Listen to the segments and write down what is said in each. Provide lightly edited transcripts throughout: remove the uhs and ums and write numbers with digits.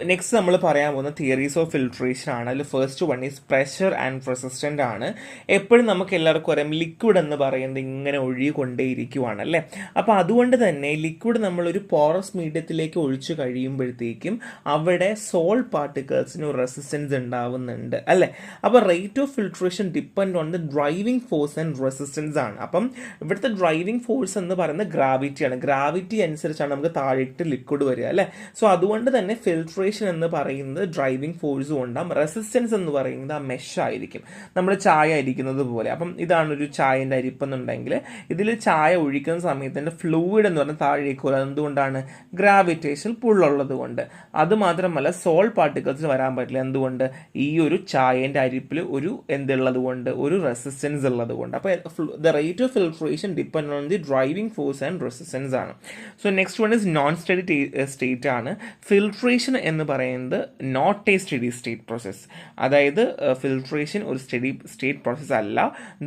Next നമ്മൾ പറയാൻ പോകുന്ന തിയറീസ് ഓഫ് ഫിൽട്രേഷൻ ആണ്. അതിൽ first one is pressure and resistant ആണ്. എപ്പോഴും നമുക്ക് എല്ലാവർക്കും അറിയാം ലിക്വിഡ് എന്ന് പറയുന്നത് ഇങ്ങനെ ഒഴുകിക്കൊണ്ടേയിരിക്കുവാണ് അല്ലേ. അപ്പോൾ അതുകൊണ്ട് തന്നെ ലിക്വിഡ് നമ്മളൊരു പോറസ് മീഡിയത്തിലേക്ക് ഒഴിച്ചു കഴിയുമ്പോഴത്തേക്കും അവിടെ സോൾട്ട് പാർട്ടിക്കിൾസിന് ഒരു റെസിസ്റ്റൻസ് ഉണ്ടാവുന്നുണ്ട് അല്ലേ. അപ്പോൾ rate of filtration depend on the driving force and resistance ആണ്. അപ്പം ഇവിടുത്തെ ഡ്രൈവിംഗ് ഫോഴ്സ് എന്ന് പറയുന്നത് ഗ്രാവിറ്റിയാണ്. ഗ്രാവിറ്റി അനുസരിച്ചാണ് നമുക്ക് താഴേക്ക് ലിക്വിഡ് വരിക അല്ലേ. സോ അതുകൊണ്ട് തന്നെ ഫിൽട്രേഷൻ എന്ന് പറയുന്നത് ഡ്രൈവിംഗ് ഫോഴ്സും ഉണ്ടാകും. റെസിസ്റ്റൻസ് എന്ന് പറയുന്നത് ആ മെഷ് ആയിരിക്കും, നമ്മൾ ചായ അരിക്കുന്നത് പോലെ. അപ്പം ഇതാണ് ഒരു ചായൻ്റെ അരിപ്പെന്നുണ്ടെങ്കിൽ ഇതിൽ ചായ ഒഴിക്കുന്ന സമയത്ത് എൻ്റെ ഫ്ലൂയിഡ് എന്ന് പറഞ്ഞാൽ താഴേക്ക് വരും. എന്തുകൊണ്ടാണ്? ഗ്രാവിറ്റേഷൻ പുള്ളുള്ളത് കൊണ്ട്. അതുമാത്രമല്ല സോൾട്ട് പാർട്ടിക്കിൾസിന് വരാൻ പറ്റില്ല. എന്തുകൊണ്ട്? ഈ ഒരു ചായൻ്റെ അരിപ്പിൽ ഒരു എന്തുള്ളത് കൊണ്ട്, ഒരു റെസിസ്റ്റൻസ് ഉള്ളത് കൊണ്ട്. അപ്പോൾ the rate of filtration depend on the driving force and resistance ആണ്. So next one is non steady state ആണ്. ഫിൽട്രേഷൻ എന്ന് പറയുന്നത് not a steady state process. അതായത് ഫിൽട്രേഷൻ ഒരു സ്റ്റഡി സ്റ്റേറ്റ് പ്രോസസ് അല്ല.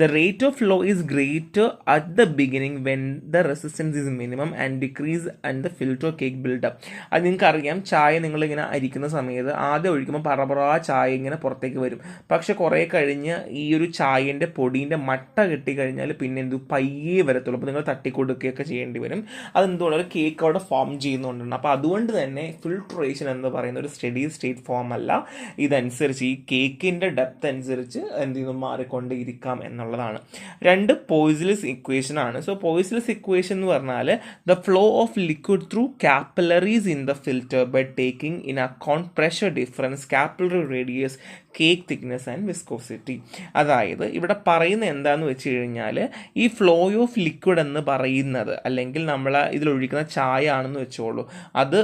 The rate of flow is greater at the beginning when the resistance is minimum and decrease and the filter cake build up. അത് നിങ്ങൾക്ക് അറിയാം, ചായ നിങ്ങളിങ്ങനെ അരിക്കുന്ന സമയത്ത് ആദ്യം ഒഴിക്കുമ്പോൾ പറ ചായ ഇങ്ങനെ പുറത്തേക്ക് വരും. പക്ഷെ കുറേ കഴിഞ്ഞ് ഈ ഒരു ചായൻ്റെ പൊടീൻ്റെ മട്ട കെട്ടിക്കഴിഞ്ഞാൽ പിന്നെ പയ്യേ വരത്തുള്ളൂ. അപ്പോൾ നിങ്ങൾ തട്ടിക്കൊടുക്കുകയൊക്കെ ചെയ്യേണ്ടി വരും. അതെന്തുകൊണ്ട്? ഒരു കേക്ക് അവിടെ ഫോം ചെയ്യുന്നുണ്ട്. അപ്പോൾ അതുകൊണ്ട് തന്നെ ഫിൽട്രേഷൻ എന്ന് പറയുന്ന ഒരു സ്റ്റഡി സ്റ്റേറ്റ് ഫോം അല്ല. ഇതനുസരിച്ച് ഈ കേക്കിൻ്റെ ഡെപ്ത് അനുസരിച്ച് എന്ത് ചെയ്യുന്നു, മാറിക്കൊണ്ടിരിക്കാം എന്നുള്ളതാണ്. രണ്ട്, പോയ്സലസ് ഇക്വേഷൻ ആണ്. സോ പോയ്സലസ് ഇക്വേഷൻ എന്ന് പറഞ്ഞാൽ the flow of liquid through capillaries in the filter by taking in account pressure difference, capillary radius, cake thickness and viscosity. അതായത് ഇവിടെ പറയുന്ന എന്താന്ന് വെച്ച് കഴിഞ്ഞാൽ ഈ ഫ്ലോ ഓഫ് ലിക്വിഡ് എന്ന് പറയുന്നത്, അല്ലെങ്കിൽ നമ്മൾ ഇതിലൊഴിക്കുന്ന ചായ ആണെന്ന് വെച്ചോളൂ, അത്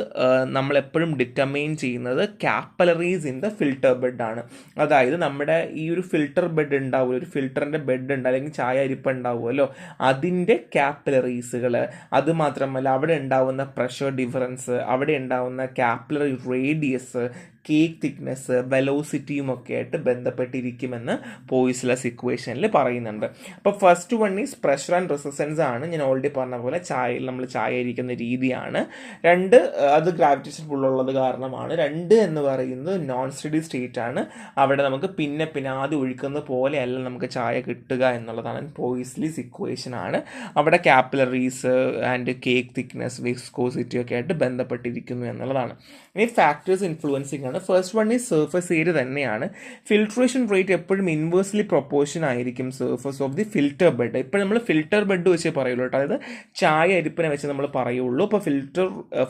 നമ്മളെപ്പോഴും ഡിറ്റർമൈൻ ചെയ്യുന്നത് capillaries in the filter bed ആണ്. അതായത് നമ്മുടെ ഈ ഒരു ഫിൽറ്റർ ബെഡ് ഉണ്ടാവുമല്ലോ, ഒരു ഫിൽറ്ററിൻ്റെ ബെഡ് ഉണ്ട്, അല്ലെങ്കിൽ ചായ അരിപ്പ് ഉണ്ടാവുമല്ലോ, അതിൻ്റെ കാപ്പിലറീസുകൾ. അതുമാത്രമല്ല അവിടെ ഉണ്ടാവുന്ന പ്രഷർ ഡിഫറൻസ്, അവിടെ ഉണ്ടാവുന്ന കാപ്പിലറി റേഡിയസ്, കേക്ക് തിക്നെസ്, വെലോസിറ്റിയും ഒക്കെ ആയിട്ട് ബന്ധപ്പെട്ടിരിക്കുമെന്ന് പോയ്സലസ് ഇക്വേഷനിൽ പറയുന്നുണ്ട്. അപ്പോൾ first one is pressure and resistance ആണ്. ഞാൻ ഓൾറെഡി പറഞ്ഞ പോലെ ചായയിൽ നമ്മൾ ചായ ഇരിക്കുന്ന രീതിയാണ്. രണ്ട്, അത് ഗ്രാവിറ്റേഷൻ പുള്ളുള്ളത് കാരണമാണ്. രണ്ട് എന്ന് പറയുന്നത് നോൺ സ്റ്റഡി സ്റ്റേറ്റ് ആണ്. അവിടെ നമുക്ക് പിന്നെ ആദ്യം ഒഴിക്കുന്ന പോലെയല്ല നമുക്ക് ചായ കിട്ടുക എന്നുള്ളതാണ്. പോയ്സലസ് ഇക്വേഷൻ ആണ്. അവിടെ capillaries and cake thickness, viscosity ഒക്കെ ആയിട്ട് ബന്ധപ്പെട്ടിരിക്കുന്നു എന്നുള്ളതാണ്. ഇനി ഫാക്ടേഴ്സ് ഇൻഫ്ലുവൻസിങ് ആണ്. First one is surface area തന്നെയാണ്. ഫിൽട്രേഷൻ റേറ്റ് എപ്പോഴും ഇൻവേഴ്സ്ലി പ്രൊപ്പോർഷൻ ആയിരിക്കും surface of the filter bed. ഇപ്പോൾ നമ്മൾ ഫിൽറ്റർ ബെഡ് വെച്ച് പറയുള്ളൂ കേട്ടോ, അതായത് ചായ അരിപ്പിനെ വെച്ച് നമ്മൾ പറയുള്ളൂ. അപ്പോൾ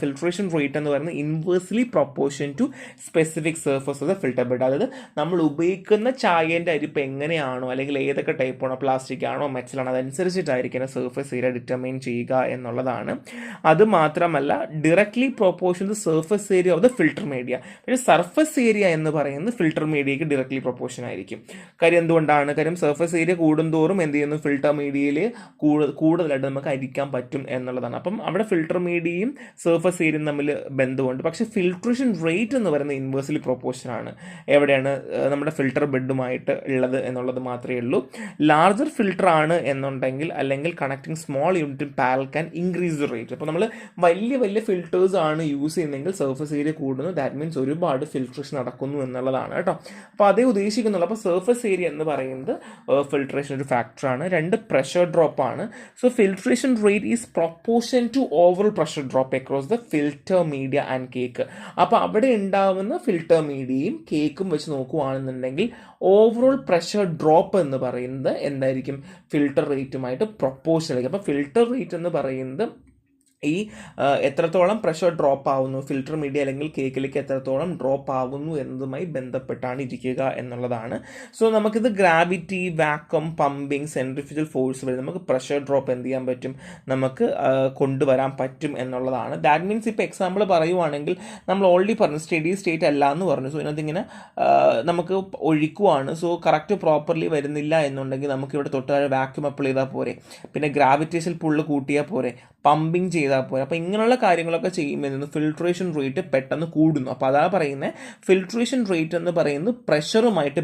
ഫിൽട്രേഷൻ റേറ്റ് എന്ന് പറയുന്നത് inversely proportion to specific surface of the filter bed. അതായത് നമ്മൾ ഉപയോഗിക്കുന്ന ചായേൻ്റെ അരിപ്പ് എങ്ങനെയാണോ, അല്ലെങ്കിൽ ഏതൊക്കെ ടൈപ്പാണോ, പ്ലാസ്റ്റിക് ആണോ മെറ്റലാണോ, അതനുസരിച്ചിട്ടായിരിക്കും സർഫസ് ഏരിയ ഡിറ്റർമൈൻ ചെയ്യുക എന്നുള്ളതാണ്. അത് മാത്രമല്ല directly proportion to surface area of the filter media. പക്ഷേ സർഫസ് ഏരിയ എന്ന് പറയുന്നത് ഫിൽറ്റർ മീഡിയയ്ക്ക് ഡയറക്ട്ലി പ്രൊപ്പോർഷൻ ആയിരിക്കും. കാര്യം എന്തുകൊണ്ടാണ്? കാര്യം സർഫസ് ഏരിയ കൂടുന്തോറും എന്ത് ചെയ്യുന്നു, ഫിൽറ്റർ മീഡിയയിൽ കൂടുതലായിട്ട് നമുക്ക് അരിക്കാൻ പറ്റും എന്നുള്ളതാണ്. അപ്പം അവിടെ ഫിൽറ്റർ മീഡിയയും സർഫസ് ഏരിയയും തമ്മിൽ ബന്ധമുണ്ട്. പക്ഷേ ഫിൽട്രേഷൻ റേറ്റ് എന്ന് പറയുന്നത് ഇൻവേഴ്സ്ലി പ്രൊപ്പോർഷൻ ആണ്. എവിടെയാണ്? നമ്മുടെ ഫിൽറ്റർ ബെഡുമായിട്ട് ഉള്ളത് എന്നുള്ളത് മാത്രമേ ഉള്ളൂ. ലാർജർ ഫിൽറ്റർ ആണ് എന്നുണ്ടെങ്കിൽ, അല്ലെങ്കിൽ connecting small unit parallel can increase the rate. അപ്പോൾ നമ്മൾ വലിയ ഫിൽറ്റേഴ്സ് ആണ് യൂസ് ചെയ്യുന്നതെങ്കിൽ സർഫസ് ഏരിയ കൂടുന്നു. ദാറ്റ് മീൻസ് ഒരുപാട് ഫിൽട്രേഷൻ നടക്കുന്നു എന്നുള്ളതാണ് കേട്ടോ. അപ്പോൾ അതേ ഉദ്ദേശിക്കുന്നുള്ളൂ. അപ്പോൾ സർഫസ് ഏരിയ എന്ന് പറയുന്നത് ഫിൽട്രേഷൻ ഒരു ഫാക്ടറാണ്. രണ്ട്, പ്രഷർ ഡ്രോപ്പ് ആണ്. So filtration rate is proportion to overall pressure drop across the filter media and cake. അപ്പോൾ അവിടെ ഉണ്ടാവുന്ന ഫിൽറ്റർ മീഡിയയും കേക്കും വെച്ച് നോക്കുകയാണെന്നുണ്ടെങ്കിൽ ഓവറോൾ പ്രഷർ ഡ്രോപ്പ് എന്ന് പറയുന്നത് എന്തായിരിക്കും? ഫിൽറ്റർ റേറ്റുമായിട്ട് പ്രൊപ്പോർഷണൽ ആയിരിക്കും. അപ്പോൾ ഫിൽറ്റർ റേറ്റ് എന്ന് പറയുന്നത് ഈ എത്രത്തോളം പ്രഷർ ഡ്രോപ്പ് ആവുന്നു, ഫിൽറ്റർ മീഡിയ അല്ലെങ്കിൽ കേക്കിലേക്ക് എത്രത്തോളം ഡ്രോപ്പ് ആവുന്നു എന്നതുമായി ബന്ധപ്പെട്ടാണ് ഇരിക്കുക എന്നുള്ളതാണ്. സോ നമുക്കിത് gravity, vacuum, pumping, centrifugal force വഴി നമുക്ക് പ്രഷർ ഡ്രോപ്പ് എന്ത് ചെയ്യാൻ പറ്റും, നമുക്ക് കൊണ്ടുവരാൻ പറ്റും എന്നുള്ളതാണ്. ദാറ്റ് മീൻസ് ഇപ്പോൾ എക്സാമ്പിൾ പറയുവാണെങ്കിൽ നമ്മൾ ഓൾറെഡി പറഞ്ഞു സ്റ്റഡി സ്റ്റേറ്റ് അല്ല എന്ന് പറഞ്ഞു. സോ ഇതിനകത്ത് ഇങ്ങനെ നമുക്ക് ഒഴിക്കുവാണ്. സോ കറക്റ്റ് പ്രോപ്പർലി വരുന്നില്ല എന്നുണ്ടെങ്കിൽ നമുക്ക് ഇവിടെ തൊട്ട് വാക്യൂം അപ്ലൈ ചെയ്താൽ പോരെ, പിന്നെ ഗ്രാവിറ്റേഷൻ പുള്ള് കൂട്ടിയാൽ പോരെ, പമ്പിങ് ചെയ്താൽ ചെയ്താൽ പോരാ. അപ്പോൾ ഇങ്ങനെയുള്ള കാര്യങ്ങളൊക്കെ ചെയ്യുമ്പോൾ ഫിൽട്രേഷൻ റേറ്റ് പെട്ടെന്ന് കൂടുന്നു. അപ്പോൾ അതാ പറയുന്നത് ഫിൽട്രേഷൻ റേറ്റ് എന്ന് പറയുന്നത് പ്രഷറുമായിട്ട്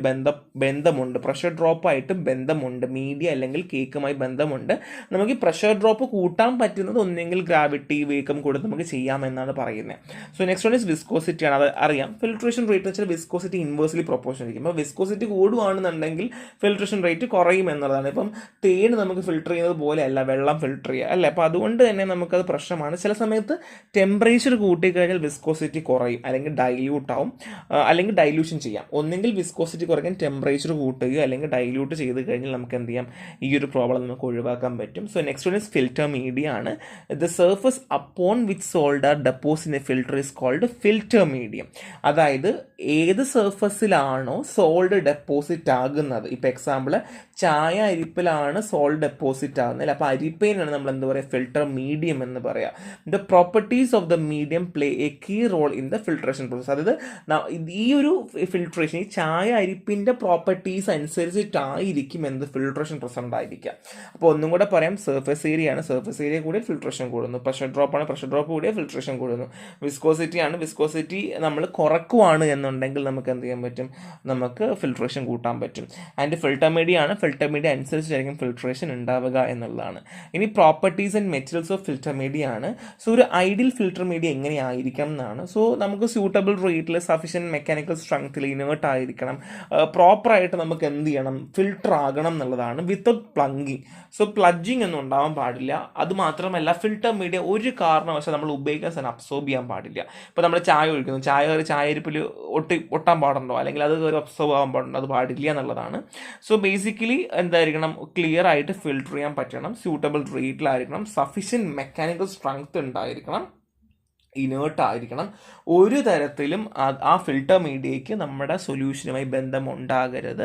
ബന്ധമുണ്ട്, പ്രഷർ ഡ്രോപ്പായിട്ട് ബന്ധമുണ്ട്, മീഡിയ അല്ലെങ്കിൽ കേക്കുമായി ബന്ധമുണ്ട്. നമുക്ക് പ്രഷർ ഡ്രോപ്പ് കൂട്ടാൻ പറ്റുന്നത് ഒന്നെങ്കിൽ ഗ്രാവിറ്റി വേക്കം കൊടുത്ത് നമുക്ക് ചെയ്യാമെന്നാണ് പറയുന്നത്. So next one is viscosity ആണ്. അത് അറിയാം, ഫിൽട്രേഷൻ റേറ്റ് എന്ന് വെച്ചാൽ വിസ്കോസിറ്റി ഇൻവേഴ്സ്ലി പ്രൊപ്പോർഷൻ ആയിരിക്കും. അപ്പോൾ വിസ്കോസിറ്റി കൂടുകയാണെന്നുണ്ടെങ്കിൽ ഫിൽട്രേഷൻ റേറ്റ് കുറയും എന്നുള്ളതാണ്. ഇപ്പം തേൻ നമുക്ക് ഫിൽട്ടർ ചെയ്യുന്നത് പോലെയല്ല വെള്ളം ഫിൽട്ടർ ചെയ്യുക അല്ലേ. അപ്പോൾ അതുകൊണ്ട് തന്നെ നമുക്കത് പ്രശ്നമാണ്. ചില സമയത്ത് ടെമ്പറേച്ചർ കൂട്ടിക്കഴിഞ്ഞാൽ വിസ്കോസിറ്റി കുറയും, അല്ലെങ്കിൽ ഡൈല്യൂട്ട് ആവും, അല്ലെങ്കിൽ ഡൈല്യൂഷൻ ചെയ്യാം. ഒന്നെങ്കിൽ വിസ്കോസിറ്റി കുറയ്ക്കാൻ ടെമ്പറേച്ചർ കൂട്ടുകയോ അല്ലെങ്കിൽ ഡൈല്യൂട്ട് ചെയ്ത് കഴിഞ്ഞാൽ നമുക്ക് എന്ത് ചെയ്യാം, ഈ ഒരു പ്രോബ്ലം നമുക്ക് ഒഴിവാക്കാൻ പറ്റും. So next one is filter media ആണ്. The surface upon which solids are deposit in a filter is called filter medium. അതായത് ഏത് സർഫസിലാണോ സോൾട്ട് ഡെപ്പോസിറ്റ് ആകുന്നത്, ഇപ്പം എക്സാമ്പിൾ ചായ അരിപ്പിലാണ് സോൾട്ട് ഡെപ്പോസിറ്റ് ആകുന്നത്, അപ്പോൾ അരിപ്പയിനാണ് നമ്മൾ എന്താ പറയുക ഫിൽട്ടർ മീഡിയം എന്ന് പറയാം. The properties of the medium play a key role in the filtration process. അതായത് ഈ ഒരു ഫിൽട്രേഷൻ ഈ ചായ അരിപ്പിൻ്റെ പ്രോപ്പർട്ടീസ് അനുസരിച്ചിട്ടായിരിക്കും എന്ത് ഫിൽട്രേഷൻ പ്രസന്റ് ആയിരിക്കുക. അപ്പോൾ ഒന്നും കൂടെ പറയാം, സർഫസ് ഏരിയ ആണ്, സർഫസ് ഏരിയ കൂടി ഫിൽട്രേഷൻ കൂടുന്നു. പ്രഷർ ഡ്രോപ്പ് ആണ്, പ്രഷർ ഡ്രോപ്പ് കൂടിയ ഫിൽട്രേഷൻ കൂടുന്നു. വിസ്കോസിറ്റി ആണ്, വിസ്കോസിറ്റി നമ്മൾ കുറക്കുവാണ് എന്നുണ്ടെങ്കിൽ നമുക്ക് എന്ത് ചെയ്യാൻ പറ്റും, നമുക്ക് ഫിൽട്രേഷൻ കൂട്ടാൻ പറ്റും. ആൻഡ് ഫിൽട്ടർ മീഡിയ ആണ്, ഫിൽട്ടർ മീഡിയ അനുസരിച്ചായിരിക്കും ഫിൽട്രേഷൻ ഉണ്ടാവുക എന്നുള്ളതാണ്. ഇനി properties and materials of filter media ആണ്. സോ ഒരു ഐഡിയൽ ഫിൽട്ടർ മീഡിയ എങ്ങനെയായിരിക്കണം എന്നാണ്. സോ നമുക്ക് സ്യൂട്ടബിൾ റേറ്റിൽ സഫീഷ്യൻറ്റ് മെക്കാനിക്കൽ സ്ട്രെങ്ത്തിൽ ഇനേർട്ട് ആയിരിക്കണം, പ്രോപ്പറായിട്ട് നമുക്ക് എന്ത് ചെയ്യണം ഫിൽട്ടർ ആകണം എന്നുള്ളതാണ്, വിത്തൗട്ട് പ്ലങ്കിങ്. സോ പ്ലഡ്ജിങ് ഒന്നും ഉണ്ടാവാൻ പാടില്ല. അതുമാത്രമല്ല ഫിൽട്ടർ മീഡിയ ഒരു കാരണവശാലും നമ്മൾ ഉപയോഗിക്കാൻ സാധനം അബ്സോർബ് ചെയ്യാൻ പാടില്ല. ഇപ്പോൾ നമ്മൾ ചായ ഒഴിക്കുന്നു, ചായരിപ്പിൽ ഒട്ടാൻ പാടുണ്ടോ, അല്ലെങ്കിൽ അത് ഒരു അബ്സോർബ് ആവാൻ പാടുണ്ടോ, അത് പാടില്ല എന്നുള്ളതാണ്. സോ ബേസിക്കലി എന്തായിരിക്കണം, ക്ലിയർ ആയിട്ട് ഫിൽട്ടർ ചെയ്യാൻ പറ്റണം, സ്യൂട്ടബിൾ റേറ്റിലായിരിക്കണം, സഫീഷ്യൻറ്റ് മെക്കാനിക്കൽ സ്ട്രെങ്ത് ഉണ്ടായിരിക്കണം, ഇനേർട്ട് ആയിരിക്കണം. ഒരു തരത്തിലും ആ ഫിൽട്ടർ മീഡിയയ്ക്ക് നമ്മുടെ സൊല്യൂഷനുമായി ബന്ധമുണ്ടാകരുത്.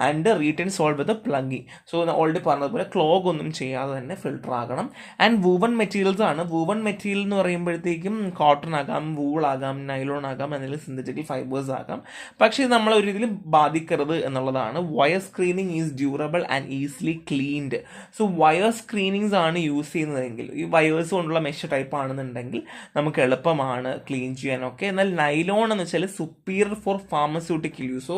And retain solids with plugging. So already പറഞ്ഞതുപോലെ ക്ലോഗ് ഒന്നും ചെയ്യാതെ തന്നെ ഫിൽട്ടർ ആകണം. ആൻഡ് വൂവൺ മെറ്റീരിയൽസ് ആണ്. വൂവൺ മെറ്റീരിയൽ എന്ന് പറയുമ്പോഴത്തേക്കും കോട്ടൺ ആകാം, വൂളാകാം, നൈലോൺ ആകാം, എന്തെങ്കിലും സിന്തറ്റിക് ഫൈബേഴ്സ് ആകാം. പക്ഷേ ഇത് നമ്മളെ ഒരു രീതിയിൽ ബാധിക്കരുത് എന്നുള്ളതാണ്. Wire screening is durable and easily cleaned. So wire screenings ആണ് യൂസ് ചെയ്യുന്നതെങ്കിൽ, ഈ വയേഴ്സ് കൊണ്ടുള്ള മെഷ് ടൈപ്പ് ആണെന്നുണ്ടെങ്കിൽ നമുക്ക് എളുപ്പമാണ് ക്ലീൻ ചെയ്യാനൊക്കെ. എന്നാൽ നൈലോൺ എന്ന് വെച്ചാൽ superior for pharmaceutical use. So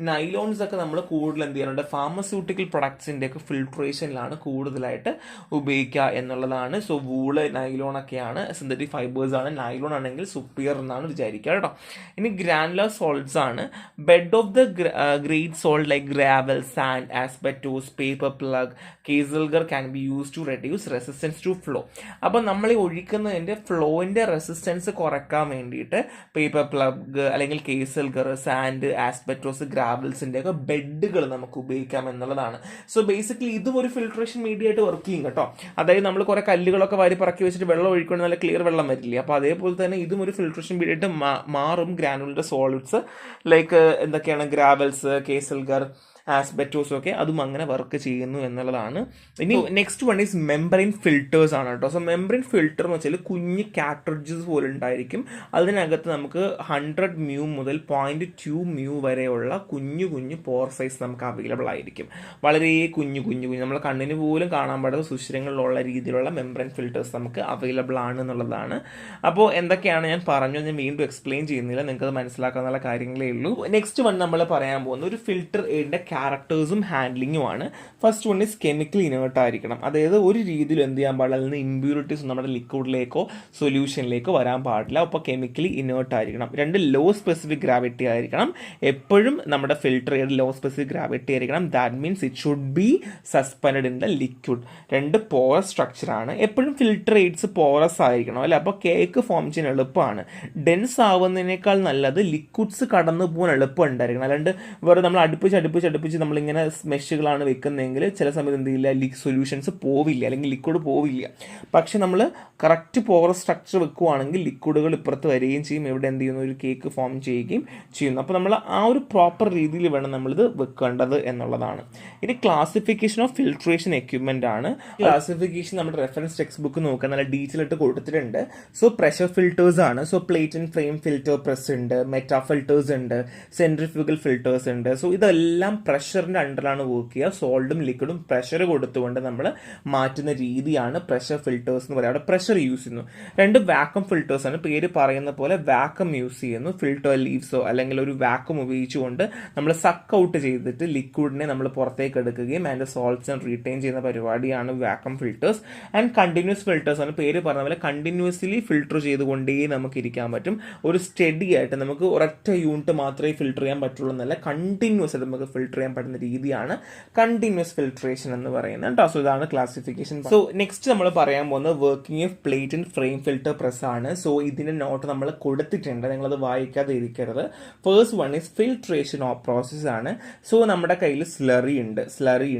nylons ഒക്കെ നമ്മൾ കൂടുതൽ എന്ത് ചെയ്യാറുണ്ട്, ഫാർമസ്യൂട്ടിക്കൽ പ്രൊഡക്ട്സിൻ്റെ ഒക്കെ ഫിൽട്രേഷനിലാണ് കൂടുതലായിട്ട് ഉപയോഗിക്കുക എന്നുള്ളതാണ്. സോ വൂള്, നൈലോൺ ഒക്കെയാണ് സിന്തറ്റിക് ഫൈബേഴ്സ് ആണ്. നൈലോൺ ആണെങ്കിൽ സുപ്പീരിയർ എന്നാണ് വിചാരിക്കുക കേട്ടോ. ഇനി ഗ്രാനുലർ സോൾട്ട്സ് ആണ്. Bed of the great solids like gravel, sand, asbestos, paper plug, kieselguhr can be use to reduce resistance to flow. അപ്പം നമ്മൾ ഈ ഒഴിക്കുന്നതിൻ്റെ ഫ്ലോയിൻ്റെ റെസിസ്റ്റൻസ് കുറയ്ക്കാൻ വേണ്ടിയിട്ട് പേപ്പർ പ്ലഗ് അല്ലെങ്കിൽ കേസൽഗർ, സാൻഡ്, ആസ്ബറ്റോസ്, ഗ്രാവൽസിൻ്റെ ഒക്കെ ബെഡുകൾ നമുക്ക് ഉപയോഗിക്കാം എന്നുള്ളതാണ്. സോ ബേസിക്കലി ഇതും ഒരു ഫിൽട്രേഷൻ മീഡിയ ആയിട്ട് വർക്ക് ചെയ്യും കേട്ടോ. അതായത് നമ്മൾ കുറേ കല്ലുകളൊക്കെ വാരി പറക്കി വെച്ചിട്ട് വെള്ളം ഒഴിക്കൊണ്ട് നല്ല ക്ലിയർ വെള്ളം വരില്ലേ, അപ്പോൾ അതേപോലെ തന്നെ ഇതും ഒരു ഫിൽട്രേഷൻ മീഡിയ ആയിട്ട് മാറും. ഗ്രാനുലർ സോളിഡ്സ് ലൈക്ക് എന്തൊക്കെയാണ് ഗ്രാവൽസ്, കേസൽഗർ, ആസ്ബറ്റോസും ഒക്കെ അതും അങ്ങനെ വർക്ക് ചെയ്യുന്നു എന്നുള്ളതാണ്. ഇനി next one is membrane filters ആണ് കേട്ടോ. സോ മെംബ്രെയിൻ ഫിൽറ്റർ എന്ന് വെച്ചാൽ കുഞ്ഞ് കാട്രിഡ്ജസ് പോലെ ഉണ്ടായിരിക്കും. അതിനകത്ത് നമുക്ക് 100 മ്യൂ മുതൽ 0.2 മ്യൂ വരെയുള്ള കുഞ്ഞു കുഞ്ഞു പോർ സൈസ് നമുക്ക് അവൈലബിൾ ആയിരിക്കും. വളരെ കുഞ്ഞു നമ്മൾ കണ്ണിന് പോലും കാണാൻ പാടാത്ത സുഷിരങ്ങളിലുള്ള രീതിയിലുള്ള മെംബ്രെയിൻ ഫിൽറ്റേഴ്സ് നമുക്ക് അവൈലബിൾ ആണ് എന്നുള്ളതാണ്. അപ്പോൾ എന്തൊക്കെയാണ് ഞാൻ പറഞ്ഞു, ഞാൻ വീണ്ടും എക്സ്പ്ലെയിൻ ചെയ്യുന്നില്ല, നിങ്ങൾക്ക് അത് മനസ്സിലാക്കാനുള്ള കാര്യങ്ങളേ ഉള്ളൂ. നെക്സ്റ്റ് വൺ നമ്മൾ പറയാൻ പോകുന്ന ഒരു ഫിൽറ്റർ എയ്ഡിൻ്റെ ക്യാരക്ടേഴ്സും ഹാൻഡ്ലിങ്ങും ആണ്. First one is chemically inert ആയിരിക്കണം. അതായത് ഒരു രീതിയിൽ എന്ത് ചെയ്യാൻ പാടില്ല, അതിൽ നിന്ന് ഇമ്പ്യൂരിറ്റീസ് നമ്മുടെ ലിക്വിഡിലേക്കോ സൊല്യൂഷനിലേക്കോ വരാൻ പാടില്ല. അപ്പോൾ കെമിക്കലി ഇനേർട്ട് ആയിരിക്കണം. 2 ലോ സ്പെസിഫിക് ഗ്രാവിറ്റി ആയിരിക്കണം. എപ്പോഴും നമ്മുടെ ഫിൽട്ടർ ചെയ്ത് ലോ സ്പെസിഫിക് ഗ്രാവിറ്റി ആയിരിക്കണം. That means it should be suspended in the liquid. 2 porous സ്ട്രക്ചറാണ്. എപ്പോഴും ഫിൽട്ടർ എയ്ഡ്സ് പോറസ് ആയിരിക്കണം അല്ലേ. അപ്പോൾ കേക്ക് ഫോം ചെയ്യാൻ എളുപ്പമാണ്. ഡെൻസ് ആവുന്നതിനേക്കാൾ നല്ലത് ലിക്വിഡ്സ് കടന്നു പോകാൻ എളുപ്പം ഉണ്ടായിരിക്കണം. അല്ലാണ്ട് വേറെ നമ്മൾ അടുപ്പിച്ച് നമ്മളിങ്ങനെ മെഷുകളാണ് വെക്കുന്നതെങ്കിൽ ചില സമയത്ത് എന്ത് ചെയ്യില്ല, സൊല്യൂഷൻസ് പോവില്ല, അല്ലെങ്കിൽ ലിക്വിഡ് പോവില്ല. പക്ഷെ നമ്മൾ കറക്റ്റ് പോറസ് സ്ട്രക്ചർ വെക്കുകയാണെങ്കിൽ ലിക്വിഡുകൾ ഇപ്പുറത്ത് വരികയും ചെയ്യും, ഇവിടെ എന്ത് ചെയ്യുന്നു, ഒരു കേക്ക് ഫോം ചെയ്യുകയും ചെയ്യുന്നു. അപ്പോൾ നമ്മൾ ആ ഒരു പ്രോപ്പർ രീതിയിൽ വേണം നമ്മളിത് വെക്കേണ്ടത് എന്നുള്ളതാണ്. ഇനി ക്ലാസിഫിക്കേഷൻ ഓഫ് ഫിൽട്രേഷൻ എക്യുപ്മെൻ്റ് ആണ്. ക്ലാസിഫിക്കേഷൻ നമ്മുടെ റെഫറൻസ് ടെക്സ്റ്റ് ബുക്ക് നോക്കാൻ നല്ല ഡീറ്റെയിൽ ആയിട്ട് കൊടുത്തിട്ടുണ്ട്. സോ പ്രഷർ ഫിൽറ്റേഴ്സ് ആണ്. So plate and frame filter press ഉണ്ട്, മെറ്റാ ഫിൽറ്റേഴ്സ് ഉണ്ട്, സെൻട്രിഫ്യൂഗൽ ഫിൽറ്റേഴ്സ് ഉണ്ട്. സോ ഇതെല്ലാം പ്രഷറിൻ്റെ അണ്ടറിലാണ് വർക്ക് ചെയ്യുക. സോൾഡും ലിക്വിഡും പ്രഷർ കൊടുത്തുകൊണ്ട് നമ്മൾ മാറ്റുന്ന രീതിയാണ് പ്രഷർ ഫിൽറ്റേഴ്സ് എന്ന് പറയുക. അവിടെ പ്രഷർ യൂസ് ചെയ്യുന്നു. രണ്ട് വാക്വം ഫിൽറ്റേഴ്സ് ആണ്, പേര് പറയുന്ന പോലെ വാക്വം യൂസ് ചെയ്യുന്നു. ഫിൽറ്റർ ലീവ്സോ അല്ലെങ്കിൽ ഒരു വാക്വം ഉപയോഗിച്ചുകൊണ്ട് നമ്മൾ സക്ക് ഔട്ട് ചെയ്തിട്ട് ലിക്വിഡിനെ നമ്മൾ പുറത്തേക്ക് എടുക്കുകയും അതിൻ്റെ സോൾട്ട്സ് റീറ്റെയിൻ ചെയ്യുന്ന പരിപാടിയാണ് vacuum filters. And continuous filters ആണ്, പേര് പറഞ്ഞ പോലെ കണ്ടിന്യൂസ്ലി ഫിൽറ്റർ ചെയ്തുകൊണ്ടേ നമുക്ക് ഇരിക്കാൻ പറ്റും. ഒരു സ്റ്റഡി ആയിട്ട് നമുക്ക് ഒരൊറ്റ യൂണിറ്റ് മാത്രമേ ഫിൽറ്റർ ചെയ്യാൻ പറ്റുള്ളൂ എന്നല്ല, കണ്ടിന്യൂസ് ആയിട്ട് നമുക്ക് ഫിൽറ്റർ ചെയ്യാൻ പറ്റുന്ന രീതിയാണ് കണ്ടിന്യൂസ് ഫിൽട്രേഷൻ എന്ന് പറയുന്നത് കേട്ടോ. സോ ഇതാണ് ക്ലാസിഫിക്കേഷൻ. സോ നെക്സ്റ്റ് നമ്മൾ പറയാൻ പോകുന്നത് working of plate and frame filter press ആണ്. സോ ഇതിന്റെ നോട്ട് നമ്മൾ കൊടുത്തിട്ടുണ്ട്, നിങ്ങളത് വായിക്കാതെ ഇരിക്കരുത്. First one is filtration process ആണ്. സോ നമ്മുടെ കയ്യിൽ സ്ലറി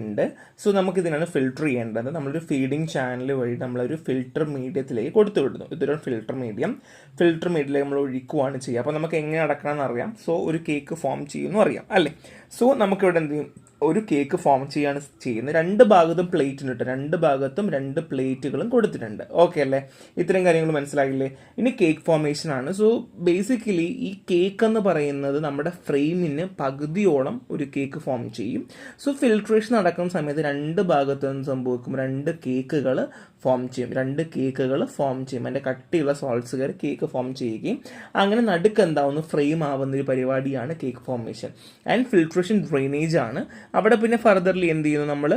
ഉണ്ട്. സോ നമുക്ക് ഇതിനാണ് ഫിൽട്ടർ ചെയ്യേണ്ടത്. നമ്മളൊരു ഫീഡിംഗ് ചാനൽ വഴി നമ്മളൊരു ഫിൽട്ടർ മീഡിയത്തിലേക്ക് കൊടുത്തു വിടുന്നു. ഇതൊരു ഫിൽട്ടർ മീഡിയത്തിലേക്ക് നമ്മൾ ഒഴിക്കുകയാണ് ചെയ്യുക. അപ്പോൾ നമുക്ക് എങ്ങനെ നടക്കണമെന്ന് അറിയാം. സോ ഒരു കേക്ക് ഫോം ചെയ്യുന്നു അറിയാം അല്ലേ. സോ നമുക്കിവിടെ എന്ത് ചെയ്യും, ഒരു കേക്ക് ഫോം ചെയ്യാണ് ചെയ്യുന്നത്. രണ്ട് ഭാഗത്തും പ്ലേറ്റ് ഉണ്ട്, രണ്ട് ഭാഗത്തും രണ്ട് പ്ലേറ്റുകളും കൊടുത്തിട്ടുണ്ട്. ഓക്കെ അല്ലേ, ഇത്രയും കാര്യങ്ങൾ മനസ്സിലായില്ലേ. ഇനി കേക്ക് ഫോർമേഷൻ ആണ്. സോ ബേസിക്കലി ഈ കേക്ക് എന്ന് പറയുന്നത് നമ്മുടെ ഫ്രെയിമിന് പകുതിയോളം ഒരു കേക്ക് ഫോം ചെയ്യും. സോ ഫിൽട്രേഷൻ നടക്കുന്ന സമയത്ത് രണ്ട് ഭാഗത്തു നിന്ന് സംഭവിക്കും, രണ്ട് കേക്കുകൾ ഫോം ചെയ്യും. അതിൻ്റെ കട്ടിയുള്ള സോൾട്സ് കയറി കേക്ക് ഫോം ചെയ്യുകയും അങ്ങനെ നടുക്ക് എന്താവുന്നു, ഫ്രെയിം ആവുന്ന ഒരു പരിപാടിയാണ് cake formation. And filtration drainage ആണ്. അവിടെ പിന്നെ ഫർദർലി എന്ത് ചെയ്യുന്നു, നമ്മൾ